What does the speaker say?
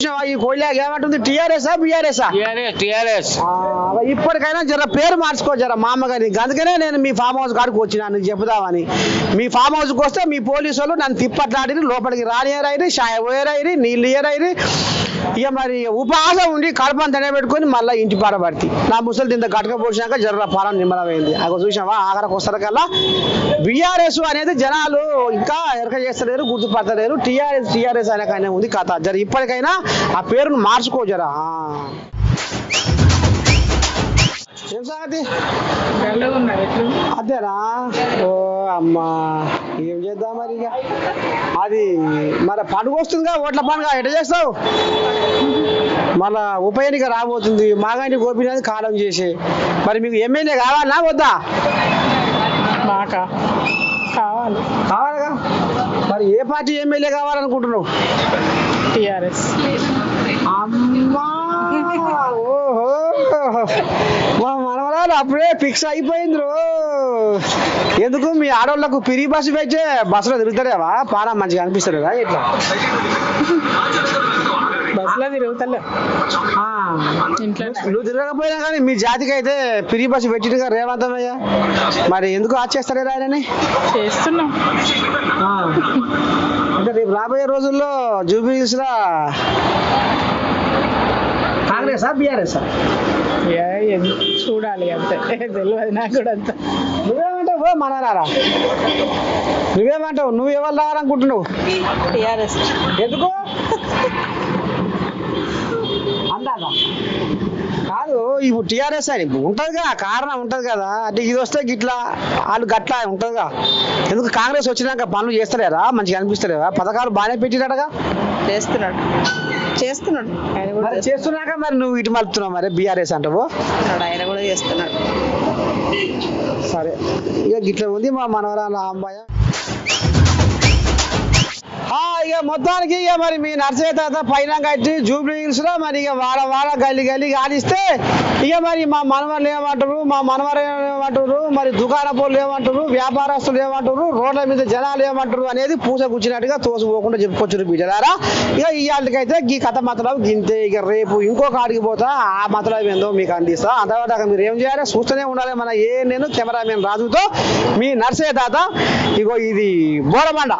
ఈ కోయిలాగ ఏమంటుంది TRS BRS TRS ఇప్పటికైనా జర పేరు మార్చుకో జర మా అమ్మగారి అందుకనే నేను మీ ఫామ్ హౌస్ కాడికి వచ్చినా నీకు చెబుదామని మీ ఫామ్ హౌస్కి వస్తే మీ పోలీసు వాళ్ళు నన్ను తిప్పట్లాడిరి లోపలికి రానియరైరి షాయ పోయరైరి నీళ్ళు ఇయరైరి ఇక మరి ఉపవాసం ఉండి కడపని తినబెట్టుకొని మళ్ళీ ఇంటి పాడబడితే నా ముసలి ఇంత గట్క పోసినాక జర్ర పాలన నిమ్మలమైంది అక్కడ చూసావా ఆఖరికి వస్తారు బీఆర్ఎస్ అనేది జనాలు ఇంకా ఎరక చేస్తలేరు గుర్తుపడతలేరు టీఆర్ఎస్ అనేకైనా ఉంది కథ జర ఇప్పటికైనా ఆ పేరును మార్చుకో జరా ఏం సంగతి అదేనా ఓ అమ్మా ఏం చేద్దాం మరి ఇక అది మరి పండుగ వస్తుందిగా ఓట్ల పండుగ ఎట్లా చేస్తావు మళ్ళా ఉప ఎన్నిక రాబోతుంది మాగాని గోపినాథ్ కాలం చేసి మరి మీకు ఎమ్మెల్యే కావాలా వద్దా మాకా కావాలిగా మరి ఏ పార్టీ ఎమ్మెల్యే కావాలనుకుంటున్నావు టిఆర్ఎస్ అమ్మా ఓహో మా మనవరాలు అప్పుడే ఫిక్స్ అయిపోయింది రో ఎందుకు మీ ఆడవాళ్ళకు పిరి బస్సు పెట్టే బస్సులో తిరుగుతారేవా పారా మంచిగా అనిపిస్తారేవా ఇట్లా బస్సులో తిరుగుతలే ఇంట్లో నువ్వు తిరగకపోయినా కానీ మీ జాతికి అయితే పిరి బస్సు పెట్టిగా రేవంతమయ్యా మరి ఎందుకు ఆచేస్తారేరా ఆయనని చేస్తున్నాం అంటే రేపు రాబోయే రోజుల్లో జూబ్లీహిల్స్‌లో కాంగ్రెస్ బీఆర్ఎస్ చూడాలి అంతే తెలియదు నాకు కూడా అంత నువ్వేమంటావు మనరారా నువ్వేమంటావు నువ్వు ఎవరు రావాలనుకుంటున్నావు టిఆర్ఎస్ ఎందుకు అందాదా కాదు ఇప్పుడు టీఆర్ఎస్ అని ఉంటుందిగా కారణం ఉంటుంది కదా అంటే ఇది వస్తే గిట్లా వాళ్ళు గట్లా ఉంటుందిగా ఎందుకు కాంగ్రెస్ వచ్చినాక పనులు చేస్తలేరా మంచిగా అనిపిస్తలేదా పథకాలు బాగానే పెట్టినట్టుగా చేస్తున్నాడు ఆయన కూడా మరి చేస్తున్నాక మరి నువ్వు ఇటు మలుపుతున్నావు మరి బీఆర్ఎస్ అంటావు ఆయన కూడా చేస్తున్నాడు సరే ఇక గిట్లా ఉంది మా మనవరాల అమ్మాయి ఇక మొత్తానికి ఇక మరి మీ నర్సయ్య తాత పైన కట్టి జూబ్లీహిల్స్ లో మరి ఇక వాడ గల్లి కానిస్తే ఇక మరి మా మనవరు ఏమంటారు మా మనవరు ఏమంటారు మరి దుకాణపోళ్ళు ఏమంటారు వ్యాపారస్తులు ఏమంటారు రోడ్ల మీద జనాలు ఏమంటారు అనేది పూస కూర్చున్నట్టుగా తోసిపోకుండా చెప్పుకొచ్చారు బిడ్డలారా ఇక ఇవాళకైతే ఈ కథ మతలం గింతే ఇక రేపు ఇంకొక ఆడికి పోతా ఆ మతలం ఏందో మీకు అందిస్తా అంతవరకు మీరు ఏం చేయాలి చూస్తూనే ఉండాలి మన నేను కెమెరామెన్ రాజుతో మీ నర్సయ్య తాత ఇగో ఇది బోరబండ